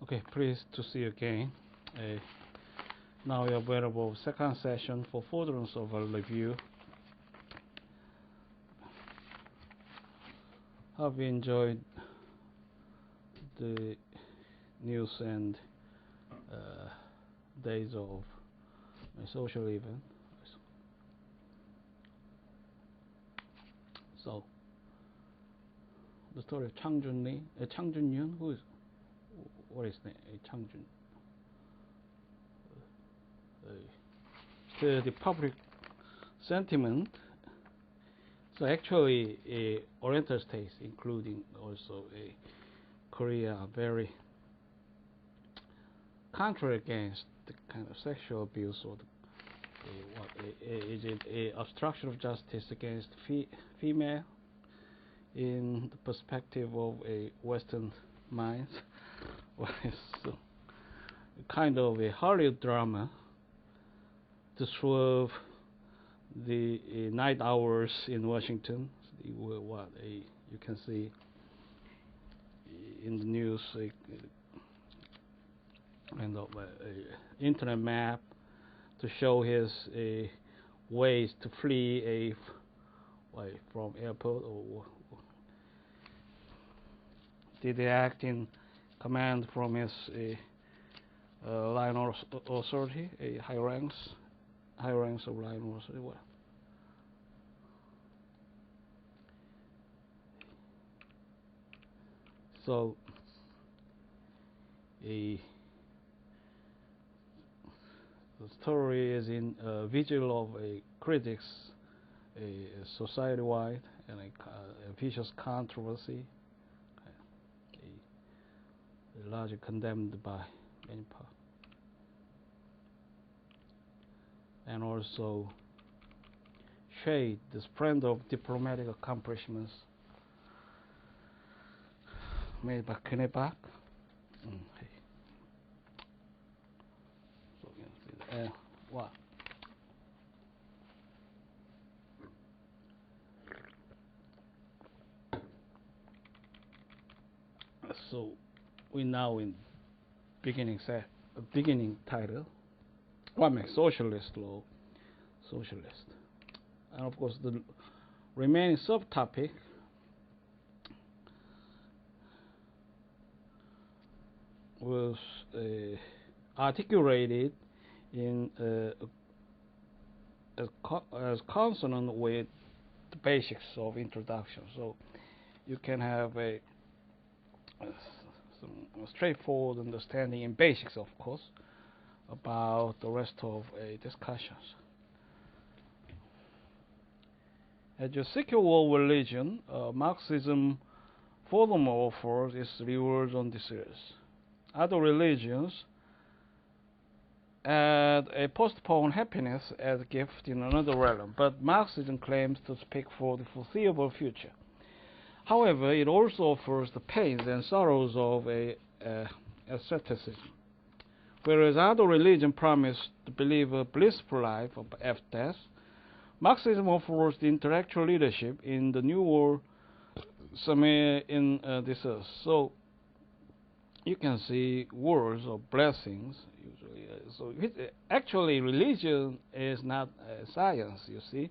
Okay, pleased to see you again. Now we are available second session for furtherance of a review. Have you enjoyed the news and days of a social event? So, the story of Chang Jun, what is name? Chang Jun. The public sentiment. So actually, Oriental states, including also Korea, are very contrary against the kind of sexual abuse or is it obstruction of justice against female in the perspective of a Western mind. Well, it's kind of a Hollywood drama to swerve the night hours in Washington. You can see in the news kind of internet map to show his ways to flee from airport, or did he act in command from his line of authority, high ranks of line of authority? Well, so the story is in vigil of critics, society-wide, and a vicious controversy, largely condemned by many parts, and also shade the spread of diplomatic accomplishments made by Kennebec. What? So we now in beginning title. What makes socialist law socialist? And of course the remaining subtopic was articulated in as consonant with the basics of introduction. So you can have some straightforward understanding in basics, of course, about the rest of discussions. As a secular religion, Marxism furthermore offers its rewards on this earth. Other religions add a postponed happiness as a gift in another realm, but Marxism claims to speak for the foreseeable future. However, it also offers the pains and sorrows of asceticism. Whereas other religions promise the believer a blissful life after death, Marxism offers the intellectual leadership in the new world somewhere in this earth. So you can see words of blessings usually. So actually, religion is not science. You see.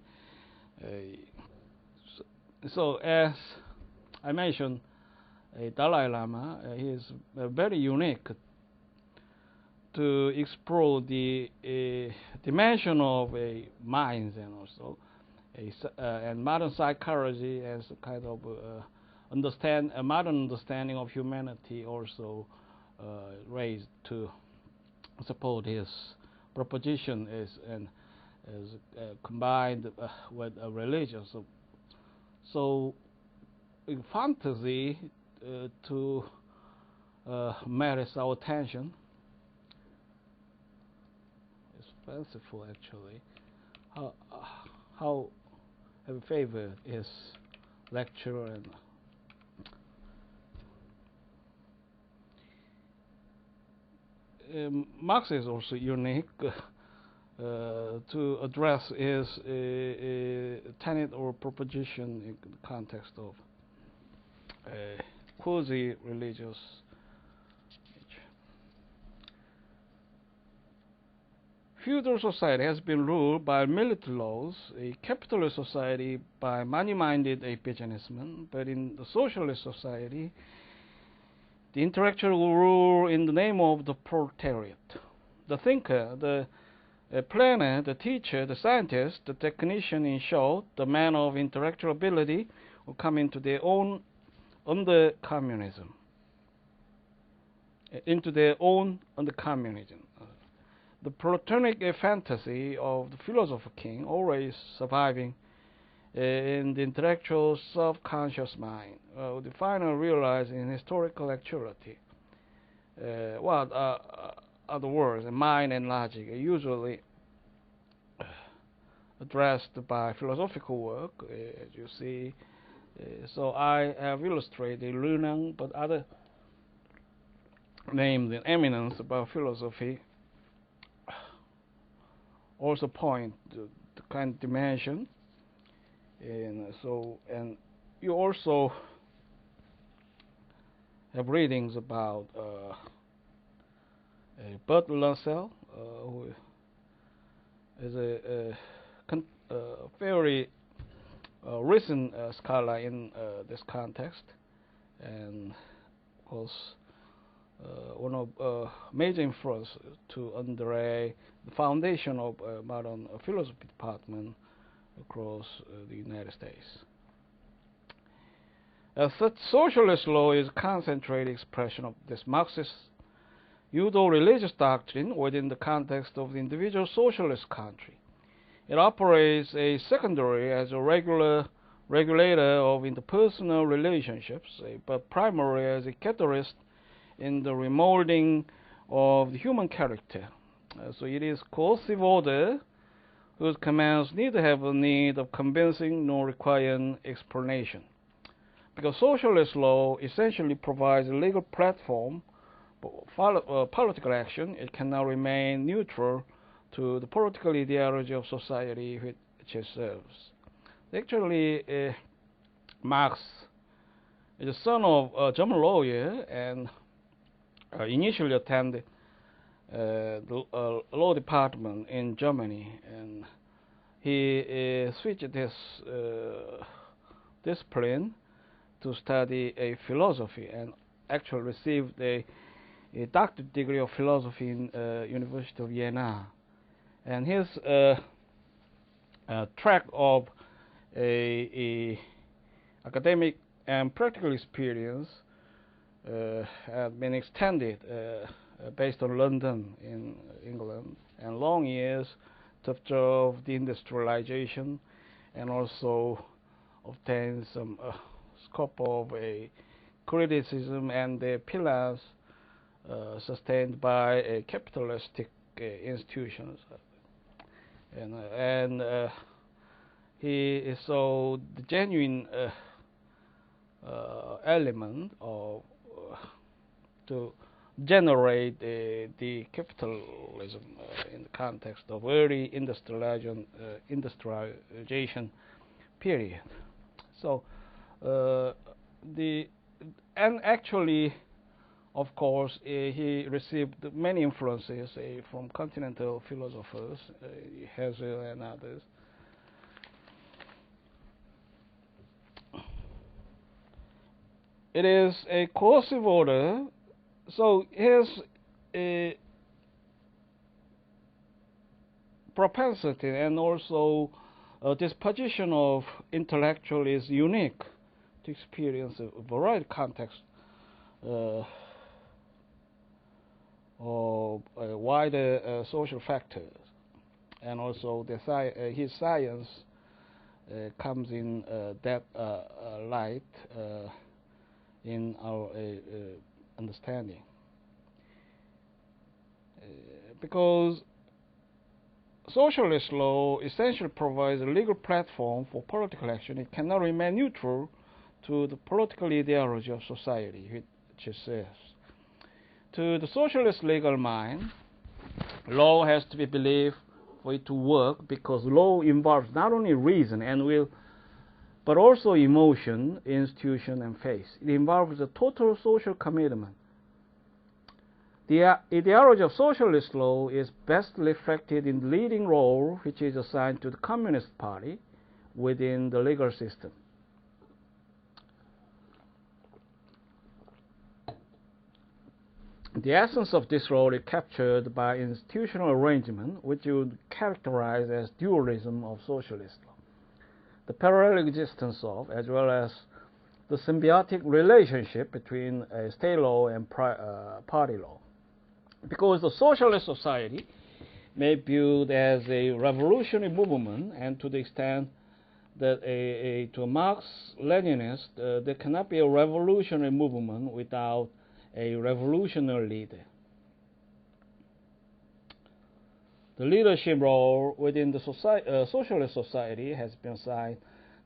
So as I mentioned, Dalai Lama is very unique to explore the dimension of minds, and also and modern psychology as a kind of a modern understanding of humanity, also raised to support his proposition is combined with a religion. So in fantasy to merits our attention. It's fanciful, actually. How have favored his lecture, and Marx is also unique to address his tenet or proposition in the context of quasi-religious nature. feudal society has been ruled by military laws, a capitalist society by money-minded businessmen, but in the socialist society, the intellectual will rule in the name of the proletariat. The thinker, the planner, the teacher, the scientist, the technician, in short, the man of intellectual ability, will come into their own under communism. The Platonic fantasy of the philosopher king, always surviving in the intellectual subconscious mind, the final realized in historical actuality. What are the words mind and logic are usually addressed by philosophical work, as you see. So I have illustrated Lunang, but other names in eminence about philosophy also point to the kind of dimension. And you also have readings about Bert Lassell, who is a very recent scholar in this context, and of course one of major influence to underlay the foundation of modern philosophy department across the United States. Such socialist law is a concentrated expression of this Marxist Judo-religious doctrine within the context of the individual socialist country. It operates a secondary as a regulator of interpersonal relationships, but primarily as a catalyst in the remolding of the human character. So it is coercive order whose commands neither have a need of convincing nor require explanation. Because socialist law essentially provides a legal platform for political action, it cannot remain neutral to the political ideology of society which it serves. Actually, Marx is the son of a German lawyer and initially attended the law department in Germany, and he switched his discipline to study a philosophy and actually received a doctorate degree of philosophy in University of Vienna. And his track of a academic and practical experience had been extended based on London in England, and long years to observe the industrialization and also obtain some scope of a criticism and the pillars sustained by capitalistic institutions. And he saw the genuine element of to generate the capitalism in the context of early industrialization period. So actually, of course, he received many influences from continental philosophers, Hegel and others. It is a coercive order, so his propensity and also disposition of intellectual is unique to experience a variety of contexts of wider social factors, and also his science comes in that light in our understanding, because socialist law essentially provides a legal platform for political action. It cannot remain neutral to the political ideology of society, which it serves. To the socialist legal mind, law has to be believed for it to work, because law involves not only reason and will, but also emotion, institution, and faith. It involves a total social commitment. The ideology of socialist law is best reflected in the leading role which is assigned to the Communist Party within the legal system. The essence of this role is captured by institutional arrangement, which you would characterize as dualism of socialist law. The parallel existence of, as well as the symbiotic relationship between state law and party law. Because the socialist society may be viewed as a revolutionary movement, and to the extent that to a Marx-Leninist, there cannot be a revolutionary movement without a revolutionary leader. The leadership role within the socialist society has been assigned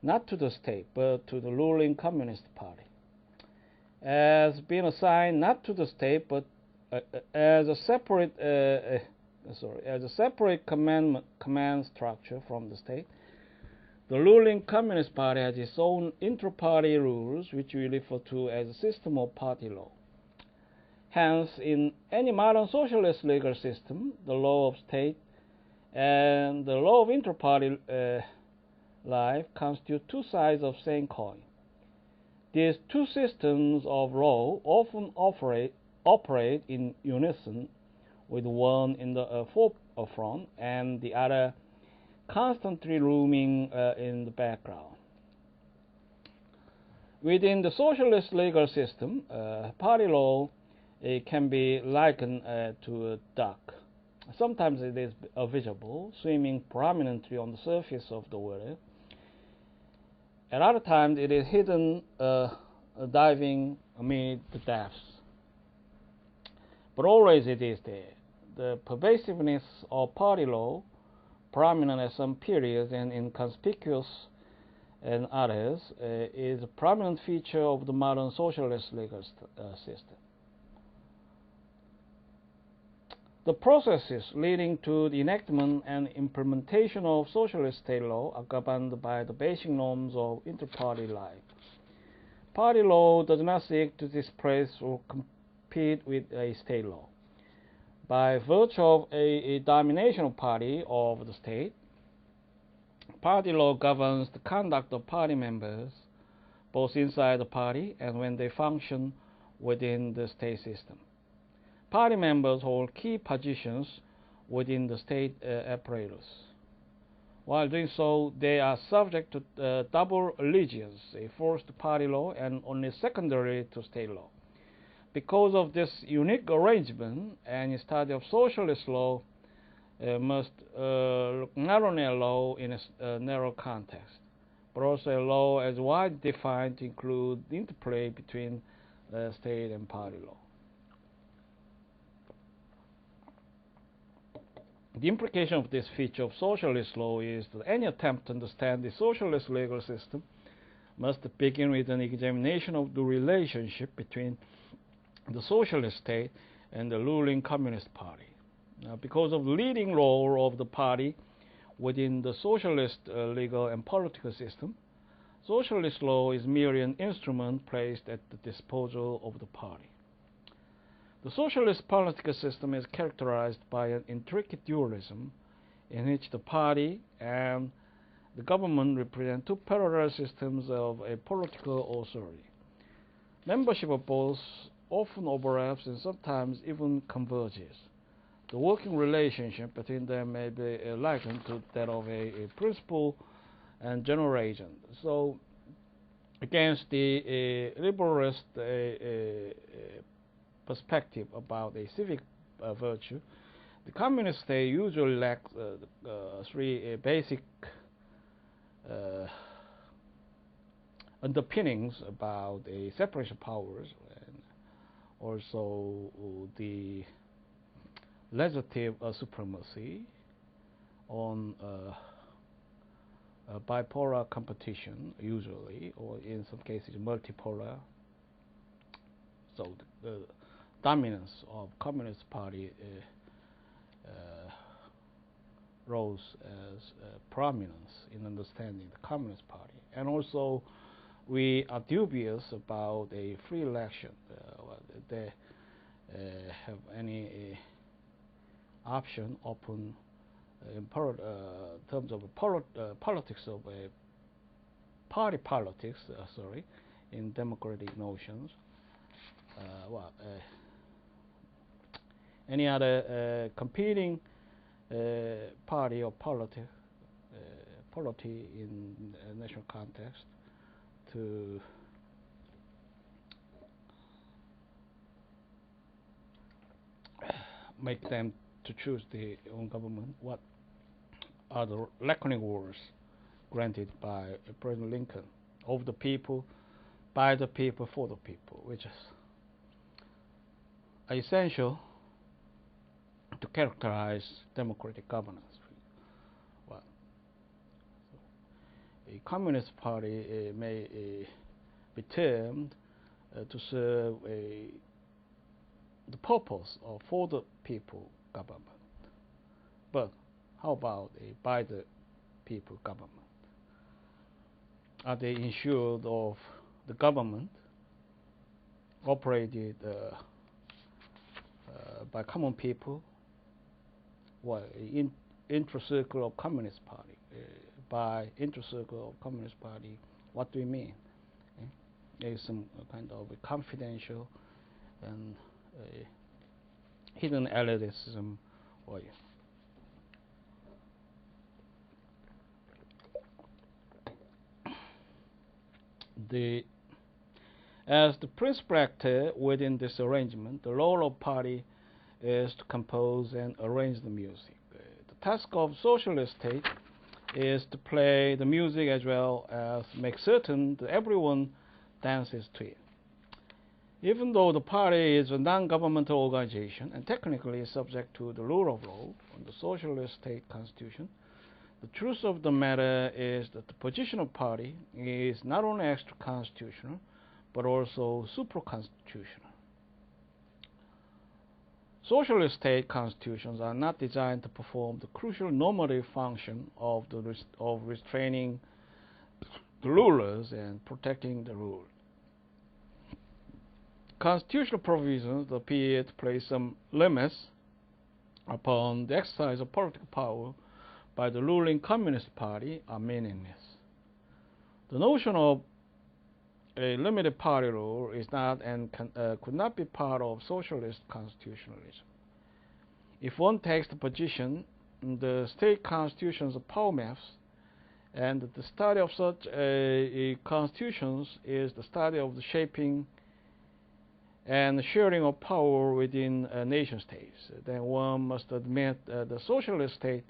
not to the state, but to the ruling Communist Party. As being assigned not to the state, but as a separate command structure from the state, the ruling Communist Party has its own inter-party rules, which we refer to as a system of party law. Hence, in any modern socialist legal system, the law of state and the law of inter-party life constitute two sides of the same coin. These two systems of law often operate in unison, with one in the forefront and the other constantly looming in the background. Within the socialist legal system, party law can be likened to a duck. Sometimes it is visible, swimming prominently on the surface of the water. At other times, it is hidden, diving amid the depths. But always it is there. The pervasiveness of party law, prominent at some periods and inconspicuous in others, is a prominent feature of the modern socialist legal system. The processes leading to the enactment and implementation of socialist state law are governed by the basic norms of inter-party life. Party law does not seek to displace or compete with a state law. By virtue of a dominational party of the state, party law governs the conduct of party members, both inside the party and when they function within the state system. Party members hold key positions within the state apparatus. While doing so, they are subject to double allegiance, a forced party law and only secondary to state law. Because of this unique arrangement, any study of socialist law must look not only at law in a narrow context, but also a law as widely defined to include the interplay between state and party law. The implication of this feature of socialist law is that any attempt to understand the socialist legal system must begin with an examination of the relationship between the socialist state and the ruling Communist Party. Now, because of the leading role of the party within the socialist legal and political system, socialist law is merely an instrument placed at the disposal of the party. The socialist political system is characterized by an intricate dualism in which the party and the government represent two parallel systems of a political authority. Membership of both often overlaps and sometimes even converges. The working relationship between them may be likened to that of a principal and general agent. So, against the liberalist perspective about a civic virtue, the communist state usually lacks three basic underpinnings about a separation of powers, and also the legislative supremacy on bipolar competition, usually, or in some cases multipolar. So the dominance of Communist Party rose as prominence in understanding the Communist Party. And also, we are dubious about a free election. have any option open in terms of politics of party politics, sorry, in democratic notions. Any other competing party or polity in a national context to make them to choose their own government. What are the laconic words granted by President Lincoln? Of the people, by the people, for the people, which is essential to characterize democratic governance. Well, a communist party may be termed to serve the purpose of for the people government. But how about a by the people government? Are they ensured of the government operated by common people? Well, intra-circle of Communist Party. By intra-circle of Communist Party, what do we mean? There's some kind of a confidential and hidden elitism. Or as the principal actor within this arrangement, the role of party is to compose and arrange the music. The task of socialist state is to play the music as well as make certain that everyone dances to it. Even though the party is a non-governmental organization and technically is subject to the rule of law on the socialist state constitution, the truth of the matter is that the position of party is not only extra-constitutional, but also supra-constitutional. Socialist state constitutions are not designed to perform the crucial normative function of restraining the rulers and protecting the ruled. Constitutional provisions appear to place some limits upon the exercise of political power by the ruling Communist Party are meaningless. The notion of a limited party rule is not and could not be part of socialist constitutionalism. If one takes the position, the state constitutions are power maps, and the study of such constitutions is the study of the shaping and sharing of power within nation states, then one must admit the socialist state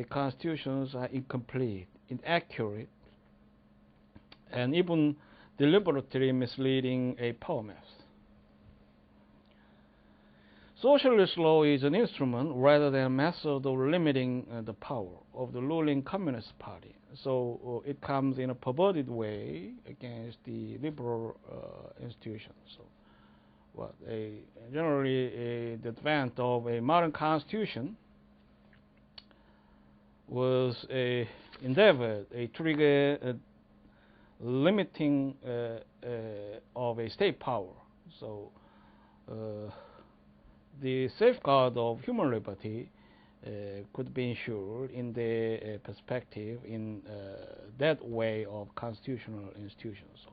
constitutions are incomplete, inaccurate, and even deliberately misleading a power maps. Socialist law is an instrument rather than a method of limiting the power of the ruling Communist Party. So it comes in a perverted way against the liberal institutions. So, generally, the advent of a modern constitution was a endeavor, a trigger, limiting of a state power. So the safeguard of human liberty could be ensured in the perspective in that way of constitutional institutions.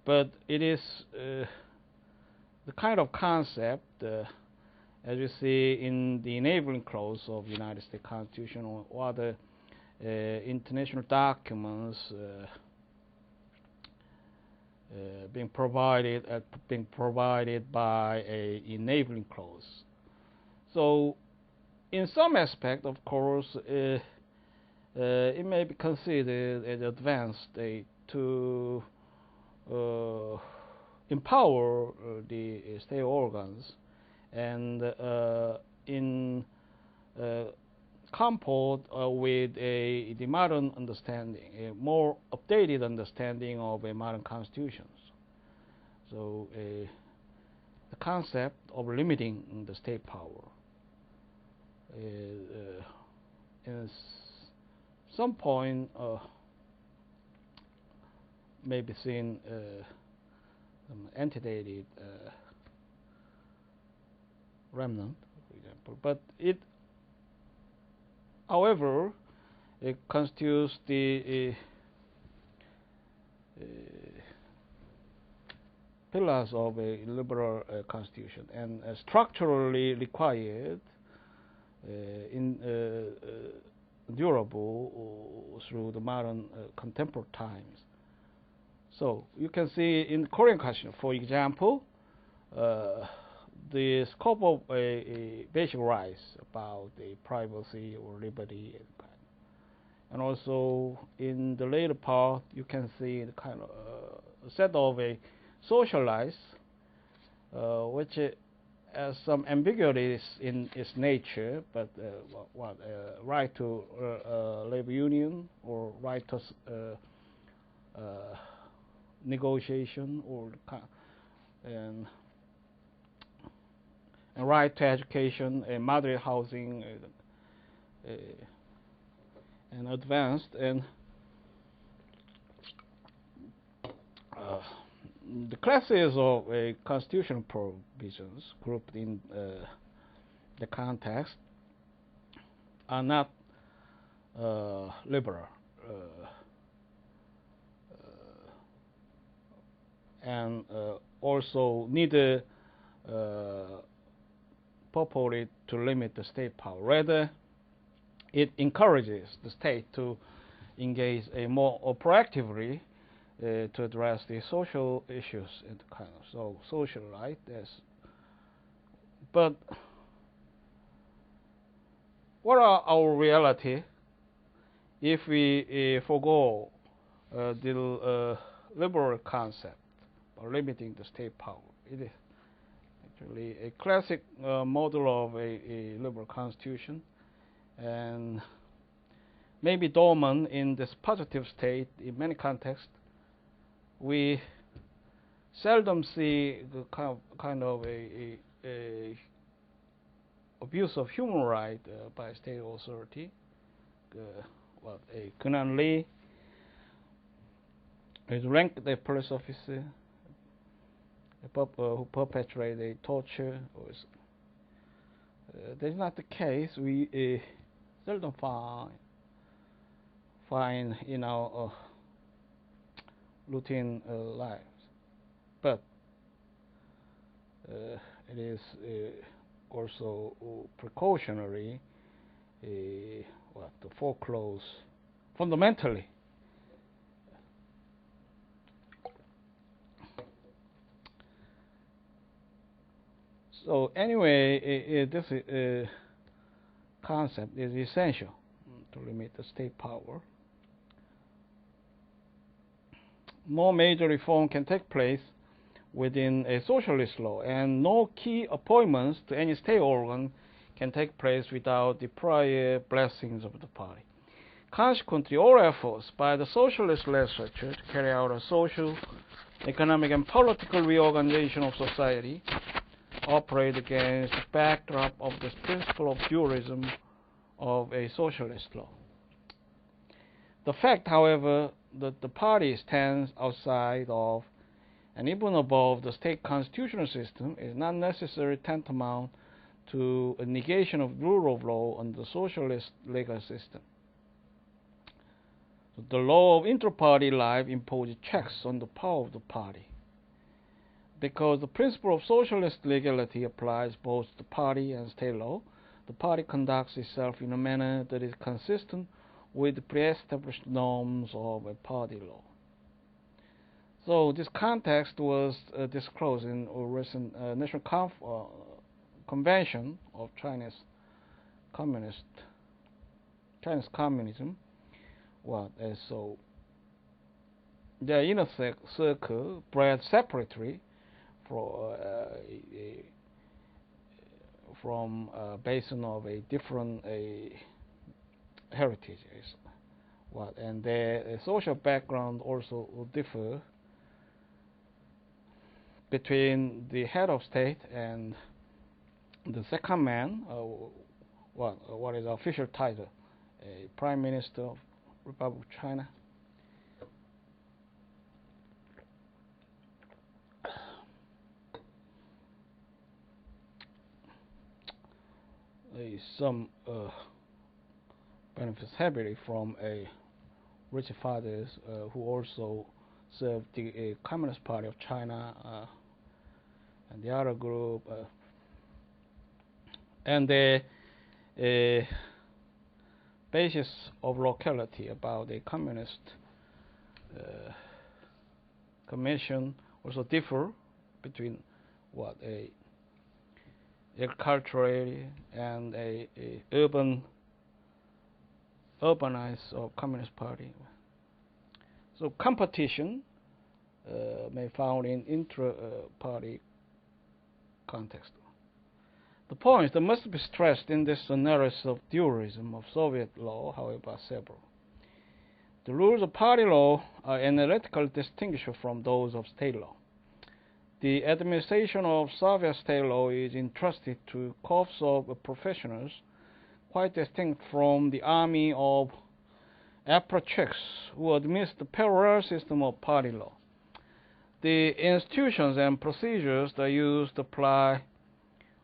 But it is the kind of concept, as you see in the enabling clause of the United States Constitution or other international documents being provided by a enabling clause. So, in some aspect, of course, it may be considered an advanced state to empower the state organs, and in comport with the modern understanding, a more updated understanding of a modern constitutions. So the concept of limiting the state power in some point may be seen antedated remnant, for example. But it, however, it constitutes the pillars of a liberal constitution and structurally required durable through the modern contemporary times. So you can see in the Korean Constitution, for example, the scope of a basic rights about the privacy or liberty, and also in the later part, you can see the kind of a set of a socialized, which has some ambiguities in its nature, but right to labor union or right to negotiation or and right to education and moderate housing and advanced and the classes of constitutional provisions grouped in the context are not liberal and also neither purported to limit the state power. Rather, it encourages the state to engage more proactively to address the social issues and kind of so social right. But what are our reality if we forego the liberal concept of limiting the state power? It is actually a classic model of a liberal constitution, and maybe dormant in this positive state in many contexts. We seldom see the kind of a abuse of human right by state authority. A Kunan Lee is ranked a police officer who perpetrated torture. That's not the case. We seldom find in our routine lives, but it is also precautionary to foreclose fundamentally. So anyway, this concept is essential to limit the state power. No major reform can take place within a socialist law, and no key appointments to any state organ can take place without the prior blessings of the party. Consequently, all efforts by the socialist legislature to carry out a social, economic, and political reorganization of society operate against the backdrop of this principle of dualism of a socialist law. The fact, however, that the party stands outside of and even above the state constitutional system is not necessarily tantamount to a negation of rule of law under the socialist legal system. The law of inter-party life imposes checks on the power of the party. Because the principle of socialist legality applies both to party and state law, the party conducts itself in a manner that is consistent with the pre-established norms of a party law. So this context was disclosed in a recent National Convention of Chinese communism. So the inner circle bred separately from based on a different heritages. And their social background also will differ between the head of state and the second man. What is the official title? A Prime Minister of Republic of China. some benefits heavily from a rich fathers who also served the Communist Party of China and the other group, and the basis of locality about the Communist Commission also differ between what a agricultural area and a urbanized or Communist Party. So competition may found in intra-party context. The points that must be stressed in this analysis of dualism of Soviet law, however, are several. The rules of party law are analytically distinguished from those of state law. The administration of Soviet state law is entrusted to corps of professionals, quite distinct from the army of apparatchiks who administer the parallel system of party law. The institutions and procedures that used to apply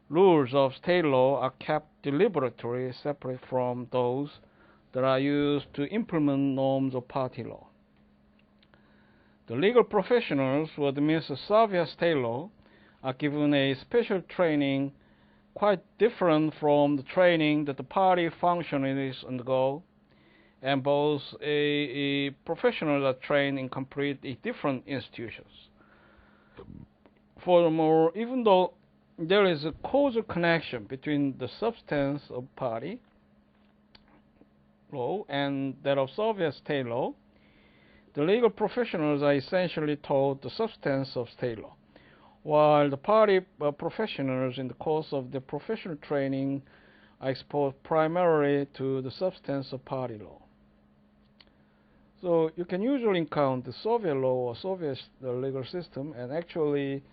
rules of state law are kept deliberately separate from those that are used to implement norms of party law. The legal professionals who administer Soviet state law are given a special training quite different from the training that the party functionaries undergo, and both professionals are trained in completely different institutions. Furthermore, even though there is a causal connection between the substance of party law and that of Soviet state law, the legal professionals are essentially taught the substance of state law, while the party professionals in the course of their professional training are exposed primarily to the substance of party law. So you can usually encounter the Soviet law or Soviet legal system, and actually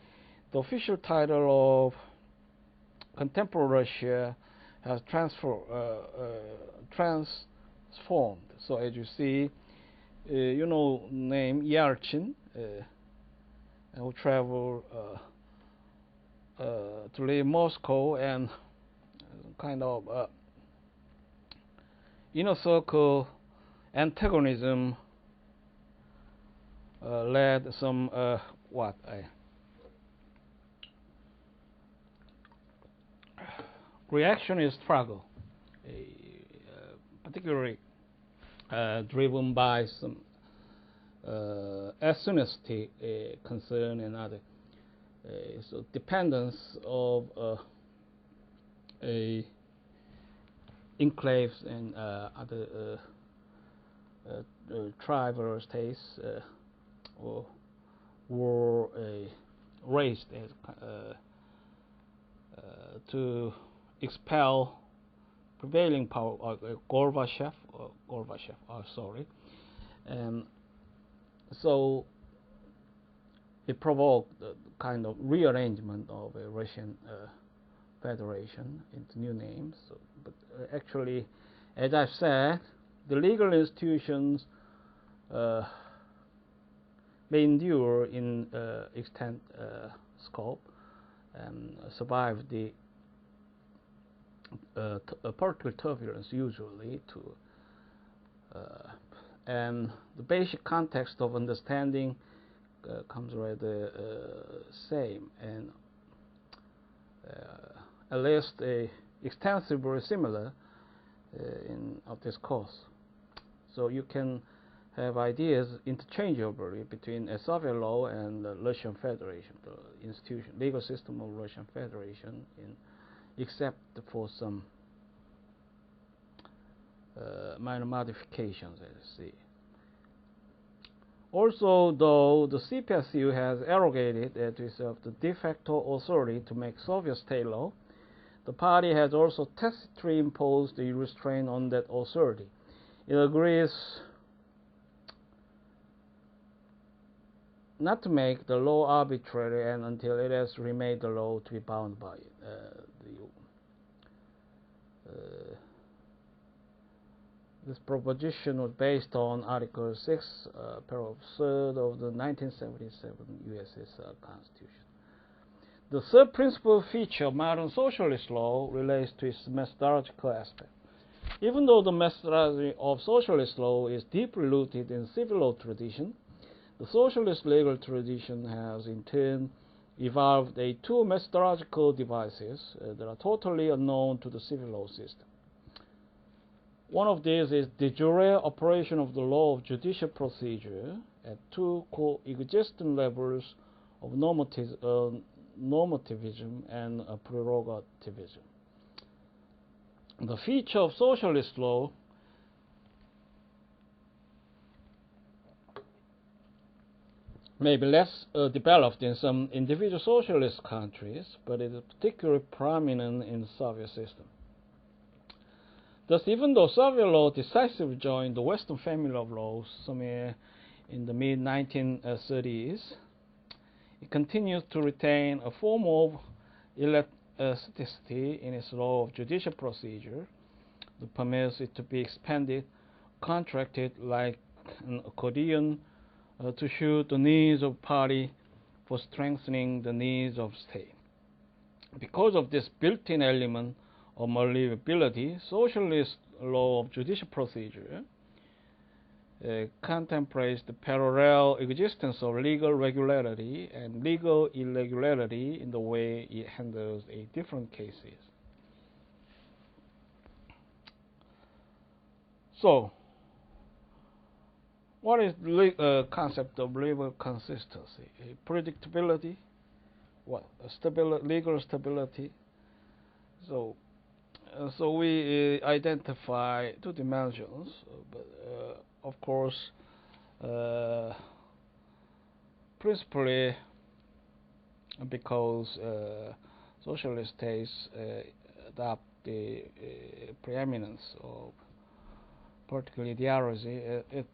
the official title of contemporary Russia has transformed. So as you see, name Yeltsin, who traveled to leave Moscow, and kind of inner circle antagonism led some reactionary struggle, particularly driven by some ethnicity concern and other so dependence of enclaves and other tribal states were raised as to expel prevailing power, Gorbachev, and so it provoked the kind of rearrangement of a Russian federation into new names. So, but actually, as I've said, the legal institutions may endure in extent scope and survive the political turbulence usually and the basic context of understanding comes rather same and at least extensively similar of this course. So you can have ideas interchangeably between a Soviet law and the Russian Federation, the institution, legal system of Russian Federation, except for some minor modifications, as you see. Also, though the CPSU has arrogated to itself the de facto authority to make Soviet state law, the party has also tacitly imposed a restraint on that authority. It agrees not to make the law arbitrary and until it has remade the law to be bound by it. This proposition was based on Article 6, paragraph 3rd of the 1977 USSR Constitution. The third principal feature of modern socialist law relates to its methodological aspect. Even though the methodology of socialist law is deeply rooted in civil law tradition, the socialist legal tradition has in turn evolved two methodological devices that are totally unknown to the civil law system. One of these is de jure operation of the law of judicial procedure at two coexistent levels of normativism and prerogativism. The feature of socialist law may be less developed in some individual socialist countries, but it is particularly prominent in the Soviet system. Thus, even though Soviet law decisively joined the Western family of laws somewhere in the mid-1930s, it continues to retain a form of elasticity in its law of judicial procedure that permits it to be expanded, contracted like an accordion to suit the needs of party for strengthening the needs of state. Because of this built-in element of malleability, socialist law of judicial procedure contemplates the parallel existence of legal regularity and legal irregularity in the way it handles different cases. So, what is the concept of legal consistency? Predictability, legal stability. So we identify two dimensions, but of course, principally because socialist states adopt the preeminence of political ideology, it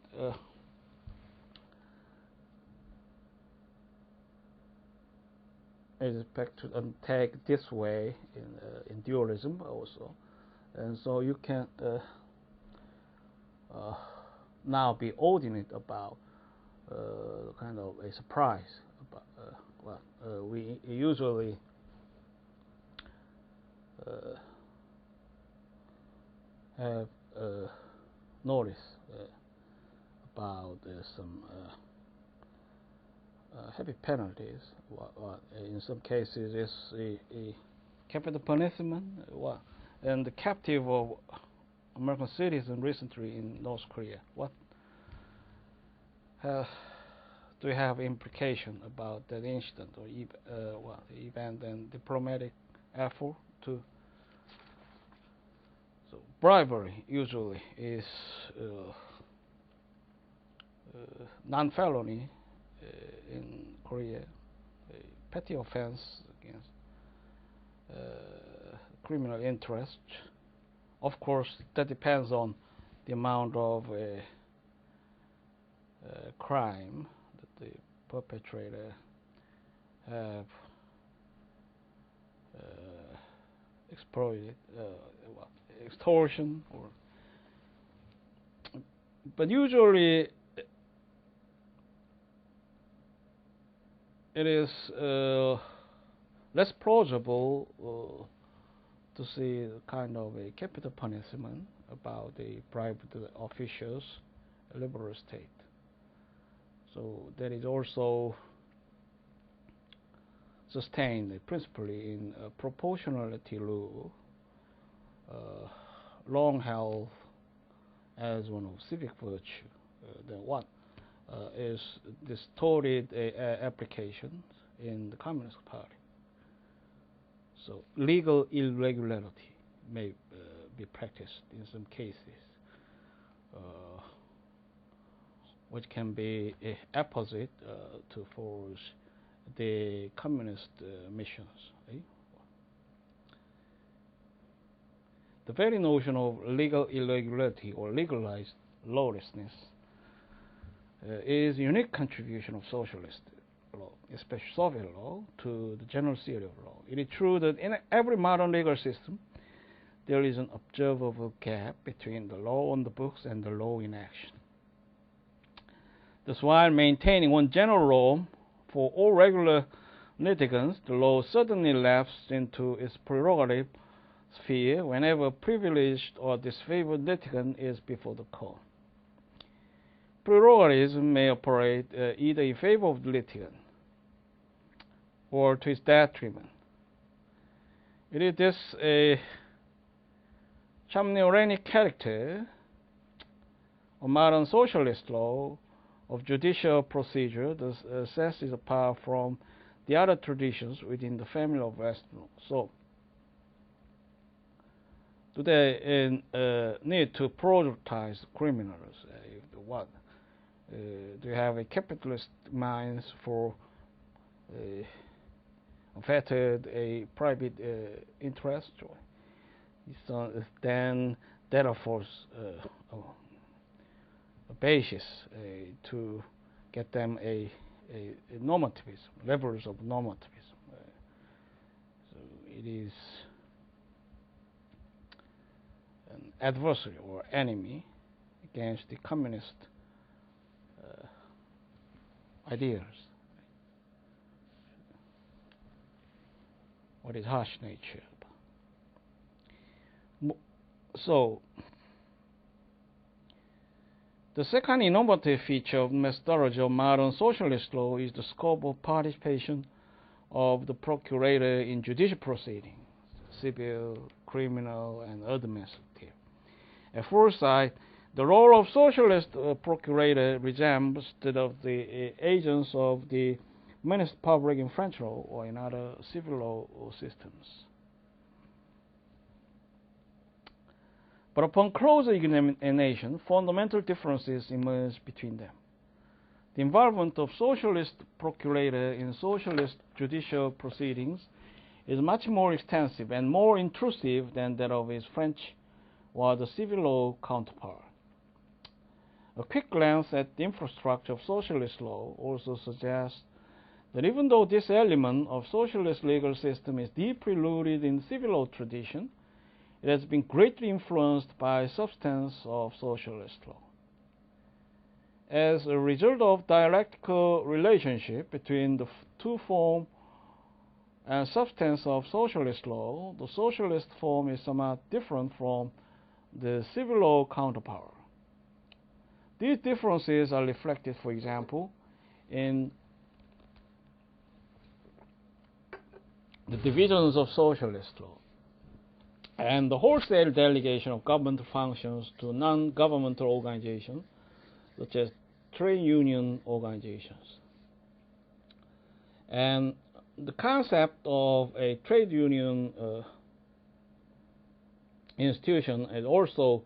is expected to take this way in dualism also, and so you can now be ordinate about kind of a surprise about we usually have notice about some heavy penalties. In some cases, it's a capital punishment. And the captive of American citizens recently in North Korea. What do you have implication about that incident or the event and diplomatic effort to? So bribery usually is non-felony in Korea, a petty offense against criminal interest. Of course, that depends on the amount of crime that the perpetrator have exploited, extortion, but usually it is less plausible to see kind of a capital punishment about the private officials, a liberal state. So that is also sustained principally in proportionality rule, long held as one of civic virtue. Is distorted applications in the Communist Party. So legal irregularity may be practiced in some cases, which can be opposite to force the communist missions. The very notion of legal irregularity or legalized lawlessness is a unique contribution of socialist law, especially Soviet law, to the general theory of law. It is true that in every modern legal system, there is an observable gap between the law on the books and the law in action. Thus, while maintaining one general law for all regular litigants, the law suddenly lapses into its prerogative sphere whenever a privileged or disfavored litigant is before the court. Prerogatives may operate either in favor of the litigant or to its detriment. It is this Chamneoranic character of modern socialist law of judicial procedure that sets it apart from the other traditions within the family of Western law. So, do they need to prioritize criminals? What? Do you have a capitalist mind for unfettered a private interest? Then that affords a basis to get them a normativism, levels of normativism. So it is an adversary or enemy against the communist ideas. What is harsh nature? So, the second innovative feature of methodology of modern socialist law is the scope of participation of the procurator in judicial proceedings, civil, criminal, and administrative. At first sight, the role of socialist procurator resembles that of the agents of the Minister of Public in French law or in other civil law systems. But upon closer examination, fundamental differences emerge between them. The involvement of socialist procurator in socialist judicial proceedings is much more extensive and more intrusive than that of his French or the civil law counterpart. A quick glance at the infrastructure of socialist law also suggests that even though this element of socialist legal system is deeply rooted in civil law tradition, it has been greatly influenced by substance of socialist law. As a result of dialectical relationship between the two form and substance of socialist law, the socialist form is somewhat different from the civil law counterpart. These differences are reflected, for example, in the divisions of socialist law and the wholesale delegation of government functions to non-governmental organizations, such as trade union organizations. And the concept of a trade union institution is also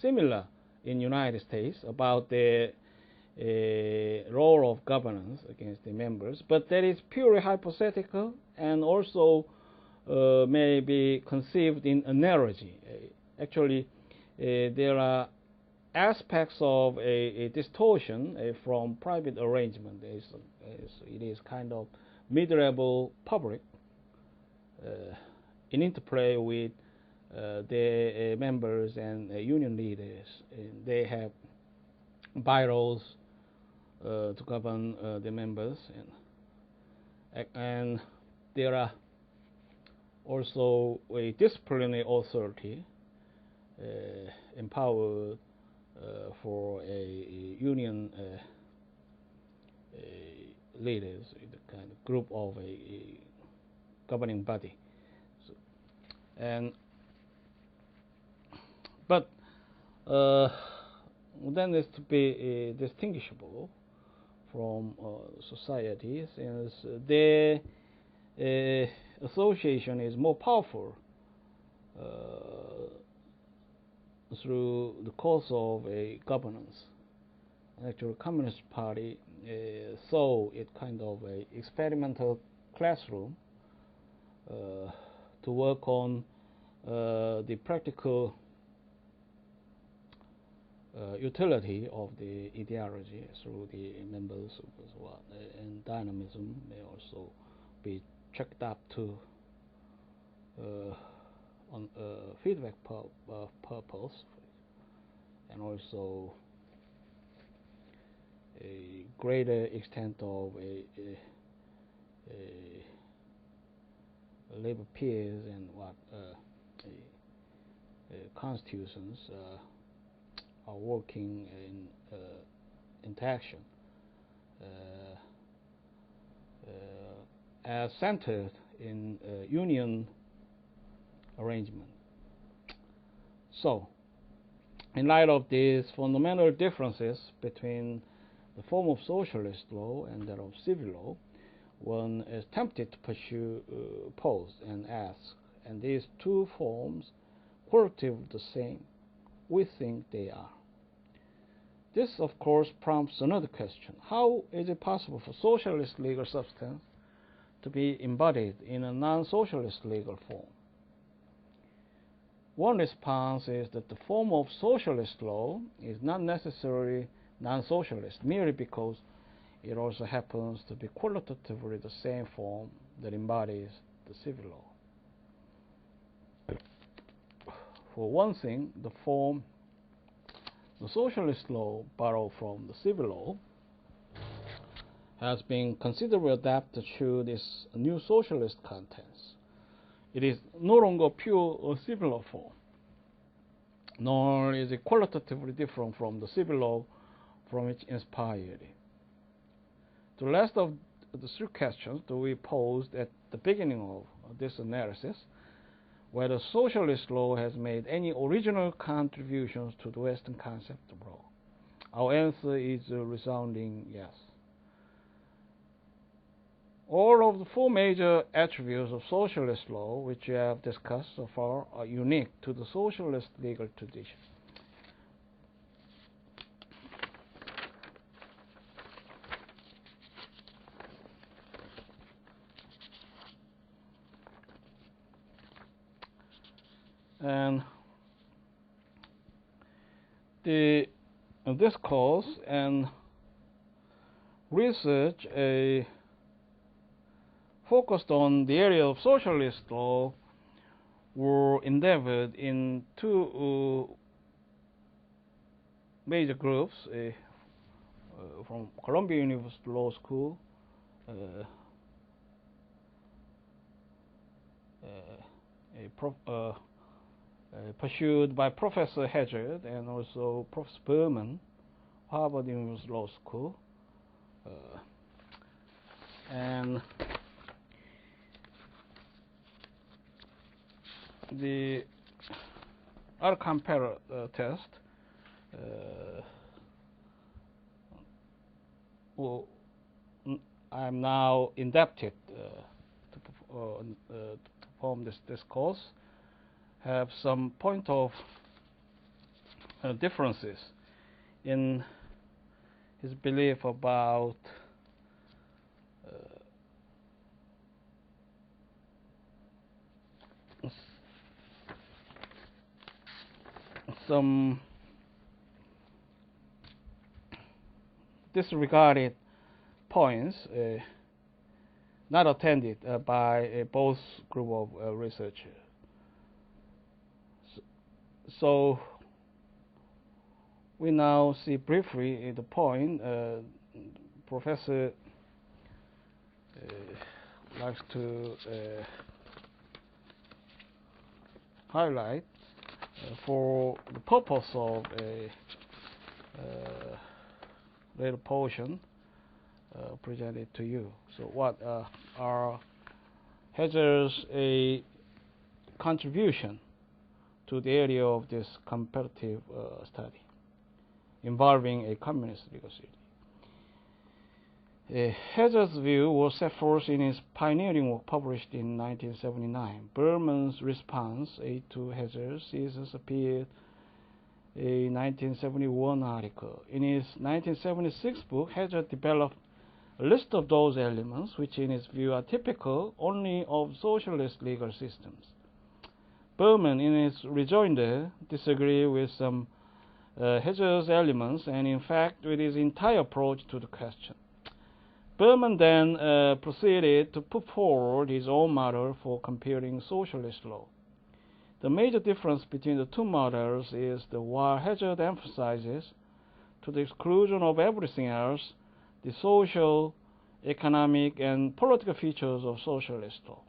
similar in the United States about the role of governance against the members, but that is purely hypothetical and also may be conceived in analogy. Actually, there are aspects of a distortion from private arrangement. It is kind of mid-level public in interplay with the members and union leaders. They have bylaws to govern the members, and there are also a disciplinary authority empowered for a union leaders, the kind of group of a governing body. So, but then it's to be distinguishable from society, since their association is more powerful through the course of a governance. Actually, Communist Party saw it kind of a experimental classroom to work on the practical utility of the ideology through the members as well, and dynamism may also be checked up to on feedback purpose, and also a greater extent of labor peers and what constitutions are working in interaction as centered in union arrangement. So, in light of these fundamental differences between the form of socialist law and that of civil law, one is tempted to pose and ask, and these two forms qualitatively the same? We think they are. This, of course, prompts another question. How is it possible for socialist legal substance to be embodied in a non-socialist legal form? One response is that the form of socialist law is not necessarily non-socialist merely because it also happens to be qualitatively the same form that embodies the civil law. For one thing, the socialist law borrowed from the civil law has been considerably adapted to this new socialist contents. It is no longer pure civil law form, nor is it qualitatively different from the civil law from which inspired it. The last of the three questions that we posed at the beginning of this analysis, whether socialist law has made any original contributions to the Western concept of law. Our answer is a resounding yes. All of the four major attributes of socialist law which we have discussed so far are unique to the socialist legal tradition. And this course and research focused on the area of socialist law were endeavored in two major groups from Columbia University Law School, pursued by Professor Hazard and also Professor Berman, Harvard University Law School, and the outcome test I'm now indebted to perform this course, have some point of differences in his belief about some disregarded points not attended by both group of researchers. So we now see briefly the point Professor likes to highlight for the purpose of a later portion presented to you. So what are Hazard's contribution to the area of this comparative study involving a communist legal theory? Hazard's view was set forth in his pioneering work published in 1979. Berman's response to Hazard's thesis appeared in a 1971 article. In his 1976 book, Hazard developed a list of those elements which in his view are typical only of socialist legal systems. Berman, in his rejoinder, disagreed with some Hazard's elements and in fact with his entire approach to the question. Berman then proceeded to put forward his own model for comparing socialist law. The major difference between the two models is that while Hazard emphasizes to the exclusion of everything else, the social, economic, and political features of socialist law.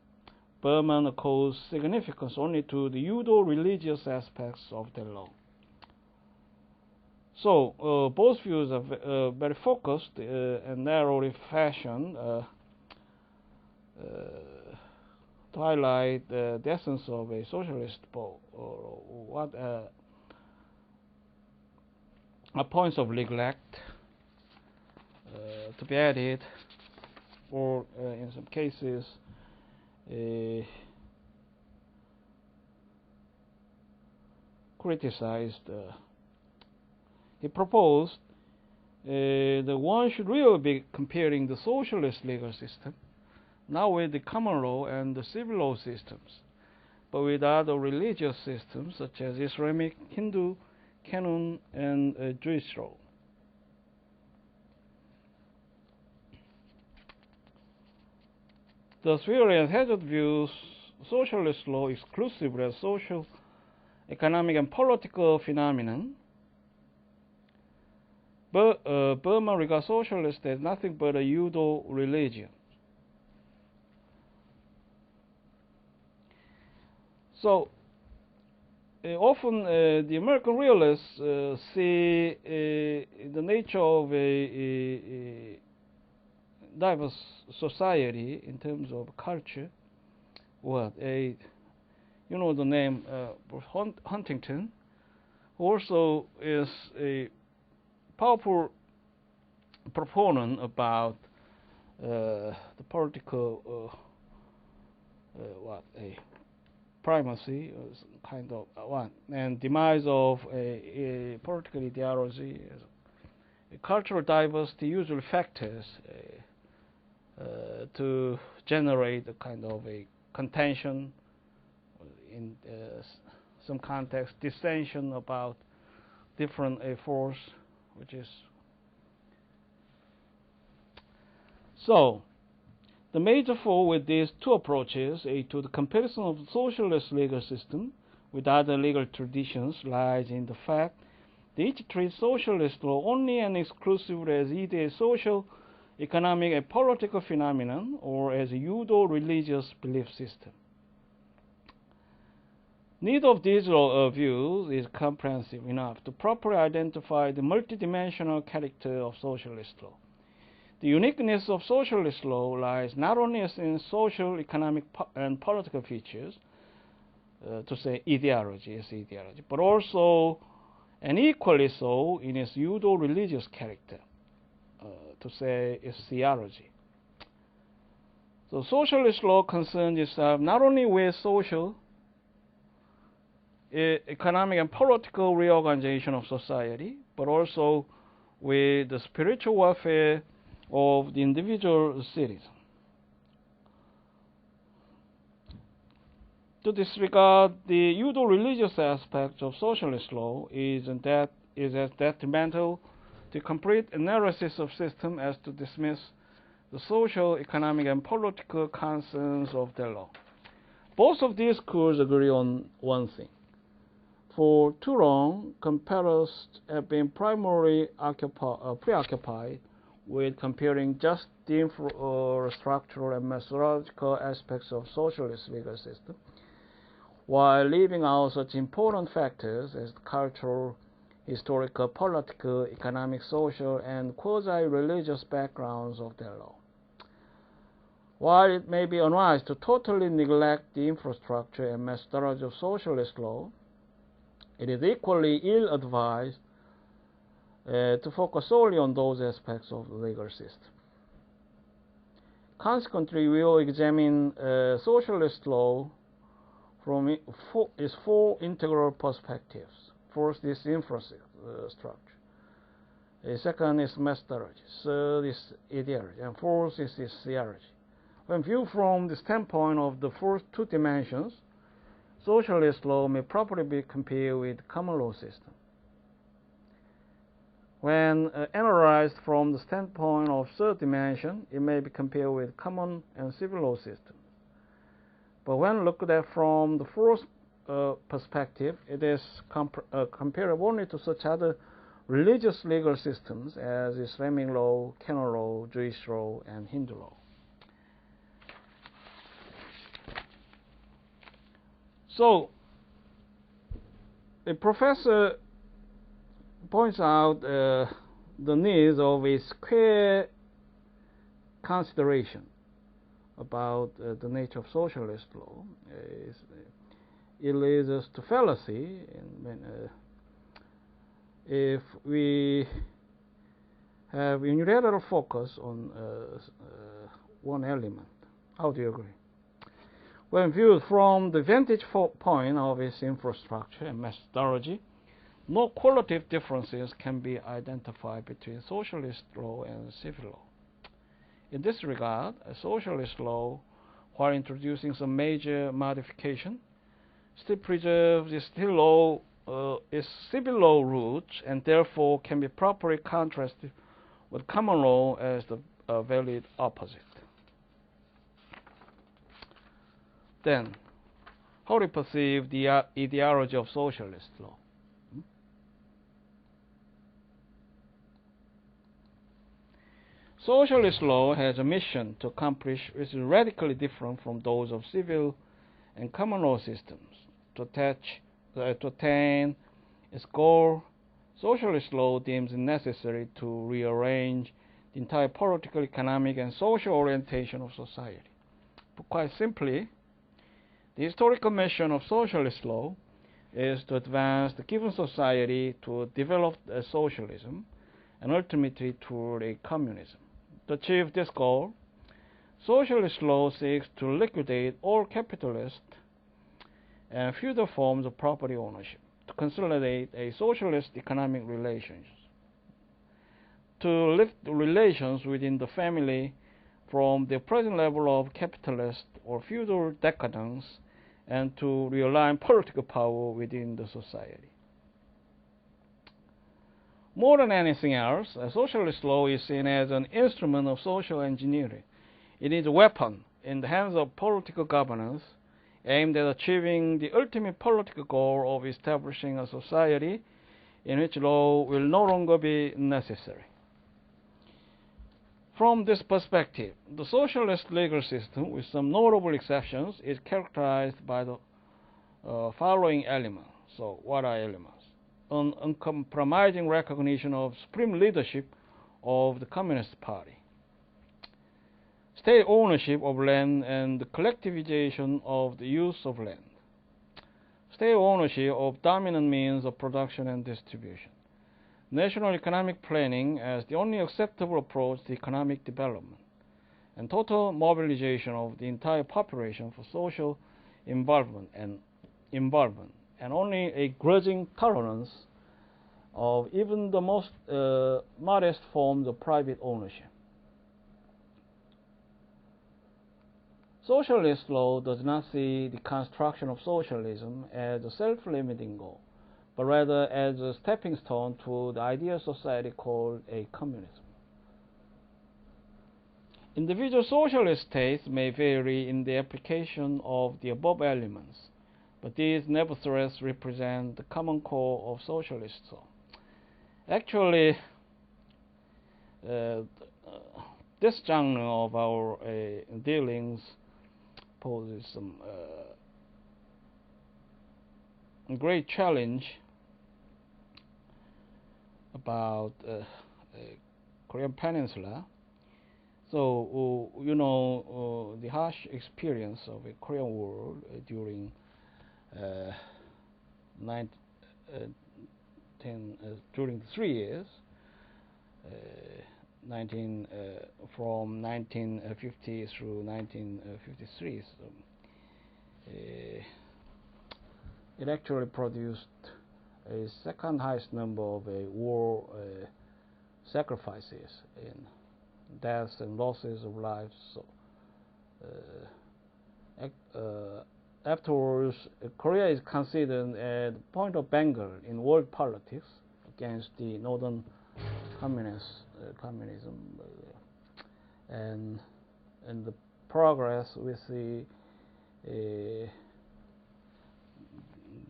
Berman accords significance only to the pseudo-religious aspects of the law. So both views are very focused and narrowly fashioned to highlight the essence of a socialist law, or what are points of neglect to be added, or in some cases criticized. He proposed that one should really be comparing the socialist legal system, not with the common law and the civil law systems, but with other religious systems such as Islamic, Hindu, canon, and Jewish law. Thus, Wheeler and Hazard views socialist law exclusively as social, economic, and political phenomenon. But Berman regards socialist as nothing but a pseudo-religion. So, often the American realists see the nature of a diverse society in terms of culture. You know the name Huntington, who also is a powerful proponent about the political primacy, kind of one, and demise of a political ideology. Cultural diversity usually factors to generate a kind of a contention, in some context, dissension about different force, which is so. The major fault with these two approaches to the comparison of the socialist legal system with other legal traditions lies in the fact that each treats socialist law only and exclusively as either a social, economic, and political phenomenon or as a pseudo-religious belief system. Neither of these views is comprehensive enough to properly identify the multidimensional character of socialist law. The uniqueness of socialist law lies not only in social, economic, and political features, to say ideology, but also, and equally so, in its pseudo-religious character, to say its theology. So socialist law concerns itself not only with social, economic, and political reorganization of society, but also with the spiritual welfare of the individual citizen. To disregard the pseudo-religious aspects of socialist law is as detrimental to complete analysis of system as to dismiss the social, economic, and political concerns of the law. Both of these schools agree on one thing. For too long, compilers have been primarily preoccupied with comparing just the infrastructural and methodological aspects of socialist legal system, while leaving out such important factors as cultural, historical, political, economic, social, and quasi-religious backgrounds of their law. While it may be unwise to totally neglect the infrastructure and methodology of socialist law, it is equally ill-advised to focus solely on those aspects of the legal system. Consequently, we will examine socialist law from its four integral perspectives. First is infrastructure. Second is methodology. Third is ideology. And fourth is its theology. When viewed from the standpoint of the first two dimensions, socialist law may properly be compared with common law system. When analyzed from the standpoint of third dimension, it may be compared with common and civil law systems. But when looked at from the first perspective, it is comparable only to such other religious legal systems as Islamic law, canon law, Jewish law, and Hindu law. So, a professor points out the needs of a square consideration about the nature of socialist law. It leads us to fallacy if we have unilateral focus on one element. How do you agree? When viewed from the vantage point of its infrastructure and methodology, no qualitative differences can be identified between socialist law and civil law. In this regard, a socialist law, while introducing some major modification, still preserves its civil law roots, and therefore can be properly contrasted with common law as the valid opposite. Then, how do you perceive the ideology of socialist law? Socialist law has a mission to accomplish which is radically different from those of civil and common law systems. To attain its goal, socialist law deems it necessary to rearrange the entire political, economic, and social orientation of society. But quite simply, the historical mission of socialist law is to advance the given society to develop a socialism and ultimately toward a communism. To achieve this goal, socialist law seeks to liquidate all capitalist and feudal forms of property ownership, to consolidate a socialist economic relations, to lift the relations within the family from the present level of capitalist or feudal decadence, and to realign political power within the society. More than anything else, a socialist law is seen as an instrument of social engineering. It is a weapon in the hands of political governance aimed at achieving the ultimate political goal of establishing a society in which law will no longer be necessary. From this perspective, the socialist legal system, with some notable exceptions, is characterized by the following elements. So, what are elements? An uncompromising recognition of supreme leadership of the Communist Party, state ownership of land and the collectivization of the use of land, state ownership of dominant means of production and distribution, national economic planning as the only acceptable approach to economic development, and total mobilization of the entire population for social involvement, and only a grudging tolerance of even the most modest forms of private ownership. Socialist law does not see the construction of socialism as a self-limiting goal, but rather as a stepping stone to the ideal society called a communism. Individual socialist states may vary in the application of the above elements, but these nevertheless represent the common core of socialist law. Actually, this genre of our dealings poses some great challenge about Korean Peninsula. So, the harsh experience of a Korean War during during the 3 years, from 1950 through 1953. So, it actually produced a second highest number of war sacrifices in deaths and losses of lives. So, afterwards, Korea is considered at the point of vanguard in world politics against the northern communism, and the progress with the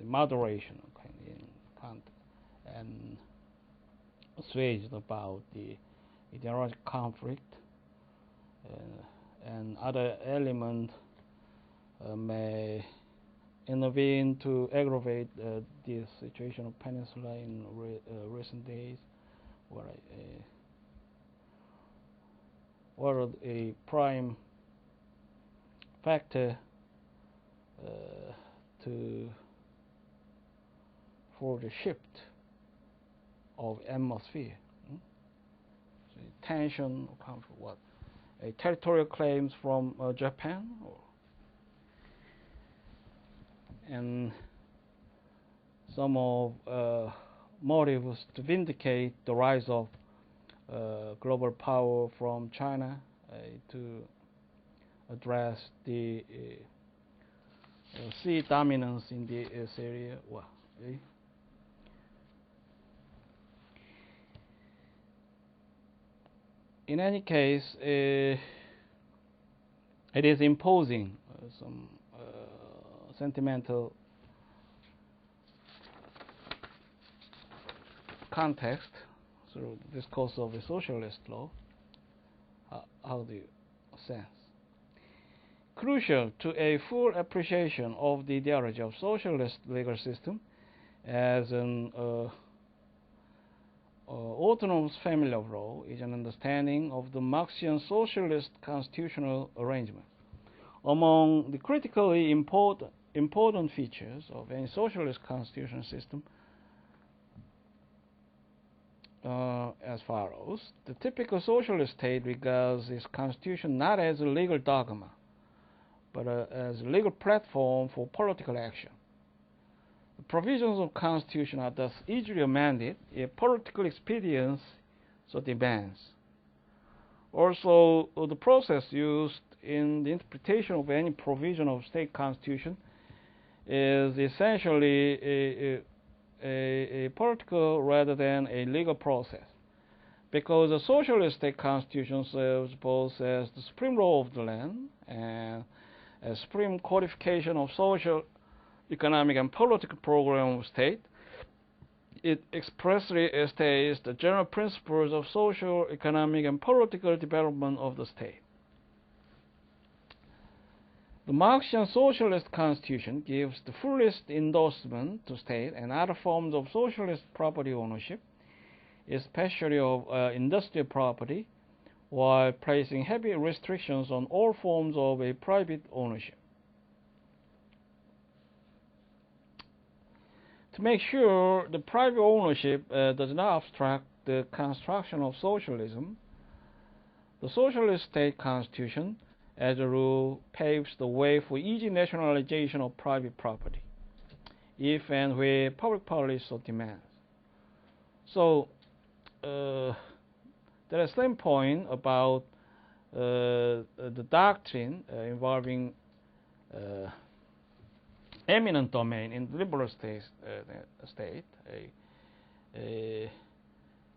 moderation in content, and assuaged about the ideological conflict, and other elements may intervene to aggravate this situation of peninsula in recent days, where were a prime factor to for the shift of atmosphere. So tension comes from what? A territorial claims from Japan, and some of motives to vindicate the rise of global power from China to address the sea dominance in this area. Well, in any case, it is imposing some sentimental context through the discourse of a socialist law. How do you sense? Crucial to a full appreciation of the ideology of socialist legal system as an autonomous family of law is an understanding of the Marxian socialist constitutional arrangement. Among the critically important features of any socialist constitutional system as follows. The typical socialist state regards its constitution not as a legal dogma, but as a legal platform for political action. The provisions of constitution are thus easily amended if political expedience so demands. Also, the process used in the interpretation of any provision of state constitution is essentially a political rather than a legal process, because the socialist state constitution serves both as the supreme law of the land and as supreme codification of social, economic, and political program of state. It expressly states the general principles of social, economic, and political development of the state. The Marxian socialist constitution gives the fullest endorsement to state and other forms of socialist property ownership, especially of industrial property, while placing heavy restrictions on all forms of a private ownership. To make sure the private ownership does not obstruct the construction of socialism, the socialist state constitution, as a rule, paves the way for easy nationalization of private property, if and where public policy so demands. So, there is same point about the doctrine involving eminent domain in the liberal state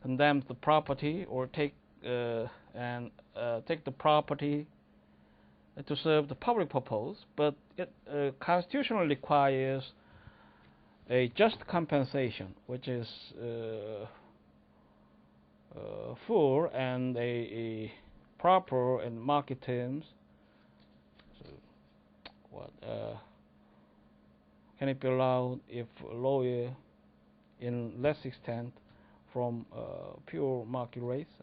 condemns the property or take the property to serve the public purpose, but it constitutionally requires a just compensation, which is full and a proper in market terms. So, what can it be allowed if a lawyer in less extent from pure market rates?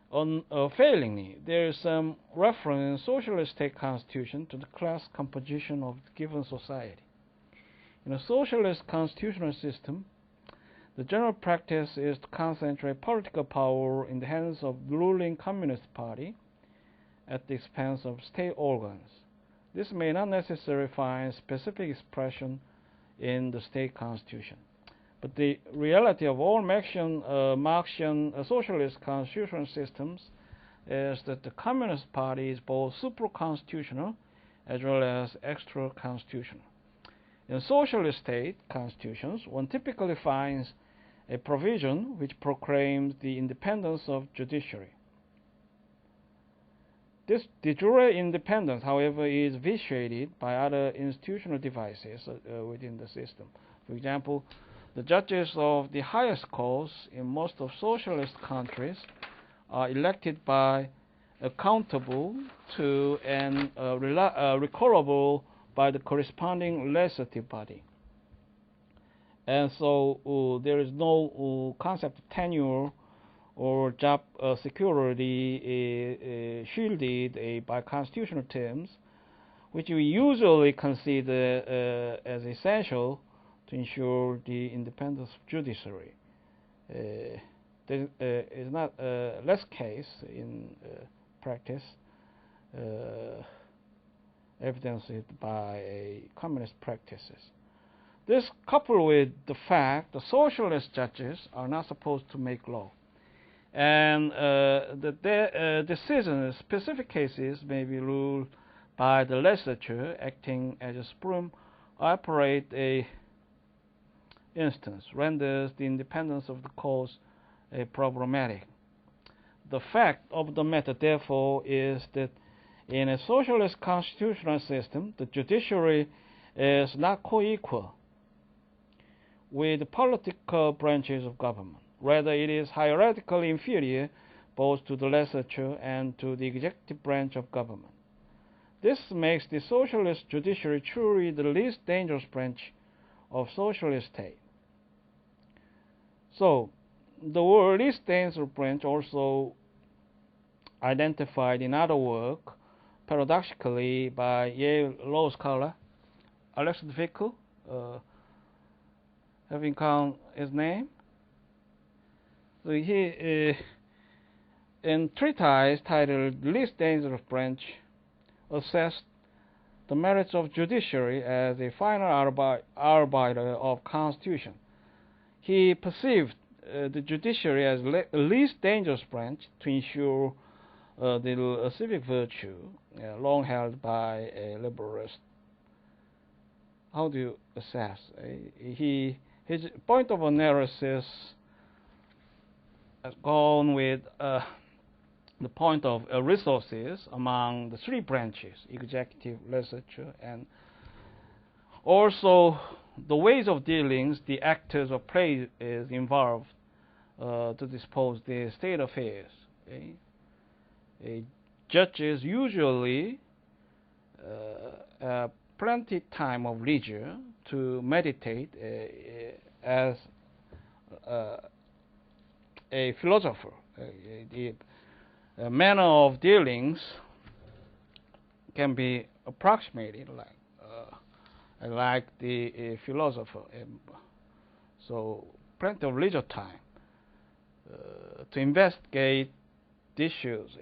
Unfailingly, there is some reference in socialist state constitution to the class composition of the given society. In a socialist constitutional system, the general practice is to concentrate political power in the hands of the ruling Communist Party at the expense of state organs. This may not necessarily find specific expression in the state constitution, but the reality of all Marxian socialist constitutional systems is that the Communist Party is both supra-constitutional as well as extra-constitutional. In socialist state constitutions, one typically finds a provision which proclaims the independence of judiciary. This de jure independence, however, is vitiated by other institutional devices within the system. For example, The judges of the highest courts in most of socialist countries are elected by, accountable to, and recallable by the corresponding legislative body. And so there is no concept of tenure or job security shielded by constitutional terms, which we usually consider as essential to ensure the independence of judiciary. There is not less case in practice, evidenced by communist practices. This, coupled with the fact the socialist judges are not supposed to make law, and the decisions in specific cases may be ruled by the legislature acting as a supreme operate a instance, renders the independence of the courts problematic. The fact of the matter, therefore, is that in a socialist constitutional system, the judiciary is not co-equal with the political branches of government. Rather, it is hierarchically inferior both to the legislature and to the executive branch of government. This makes the socialist judiciary truly the least dangerous branch of socialist state. So, the word least dangerous branch also identified in other work, paradoxically by Yale law scholar Alexander Fickle. Having found his name, so he, in treatise titled "Least Dangerous Branch," assessed the merits of judiciary as a final arbiter of constitution. He perceived the judiciary as least dangerous branch to ensure the civic virtue long held by liberals. How do you assess? His point of analysis has gone with the point of resources among the three branches, executive, legislature, and also the ways of dealings the actors or players involved to dispose the state affairs. Judges usually have plenty time of leisure to meditate as a philosopher. The manner of dealings can be approximated like the philosopher. So plenty of leisure time to investigate issues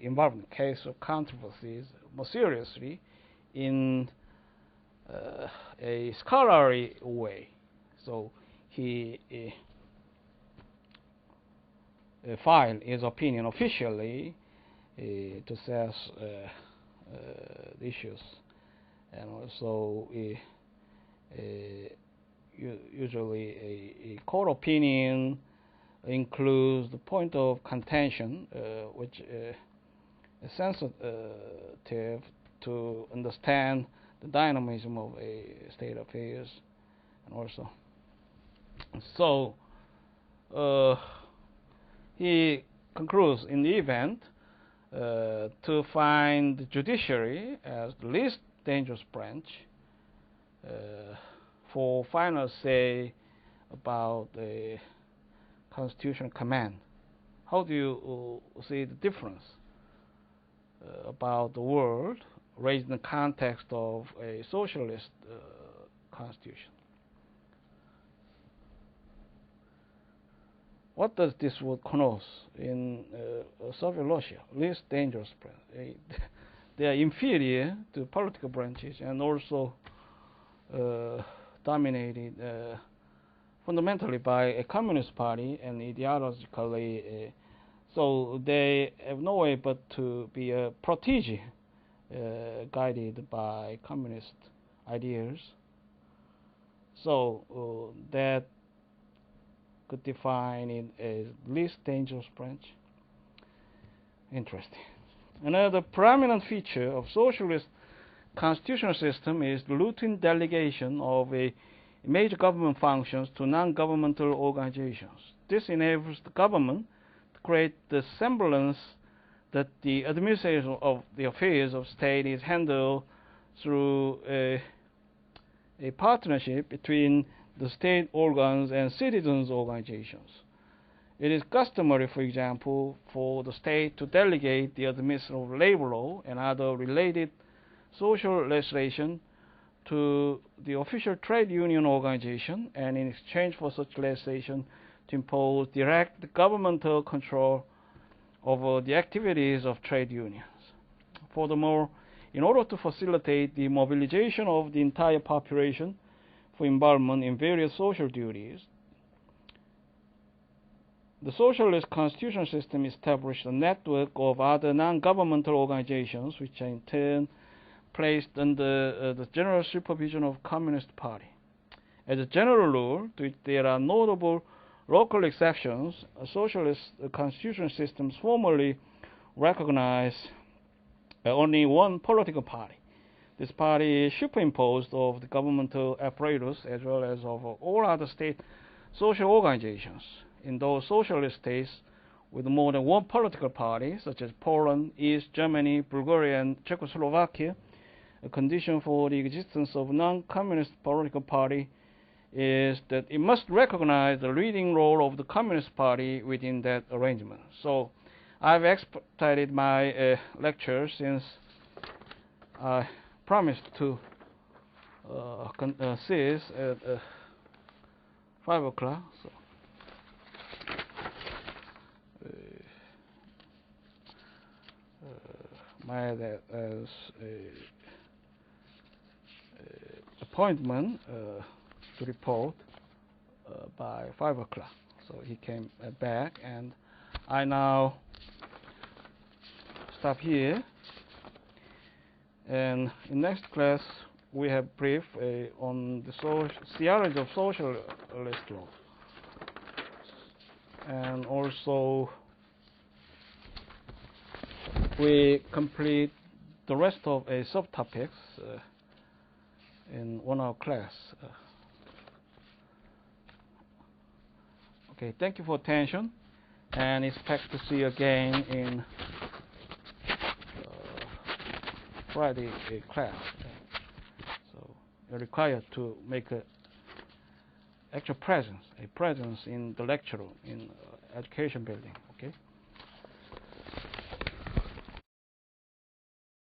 involving case of controversies more seriously in a scholarly way. So he filed his opinion officially to assess the issues, and also usually a court opinion includes the point of contention, which is sensitive to understand the dynamism of a state affairs, and also so he concludes in the event to find the judiciary as the least dangerous branch for final say about the constitutional command. How do you see the difference about the world raised in the context of a socialist constitution? What does this word connote in Soviet Russia? Least dangerous branch. They are inferior to political branches and also dominated fundamentally by a communist party and ideologically. So they have no way but to be a protege guided by communist ideas. So that could define it as least dangerous branch. Interesting. Another prominent feature of socialist constitutional system is the routine delegation of a major government functions to non-governmental organizations. This enables the government to create the semblance that the administration of the affairs of state is handled through a partnership between the state organs and citizens' organizations. It is customary, for example, for the state to delegate the administration of labor law and other related social legislation to the official trade union organization, and in exchange for such legislation, to impose direct governmental control over the activities of trade unions. Furthermore, in order to facilitate the mobilization of the entire population for involvement in various social duties, the socialist constitutional system established a network of other non-governmental organizations, which are in turn placed under the general supervision of Communist Party. As a general rule, to which there are notable local exceptions, socialist constitutional systems formally recognize only one political party. This party is superimposed of the governmental apparatus as well as of all other state social organizations. In those socialist states with more than one political party, such as Poland, East Germany, Bulgaria, and Czechoslovakia, a condition for the existence of a non-communist political party is that it must recognize the leading role of the Communist Party within that arrangement. So I've expedited my lecture since I promised to cease at 5 o'clock. So my as appointment to report by 5 o'clock. So he came back, and I now stop here. And in next class, we have brief on the theory of socialist law, and also we complete the rest of a subtopics in 1 hour class. Okay, thank you for attention, and expect to see you again in Friday class. So you're required to make a actual presence, in the lecture room in education building.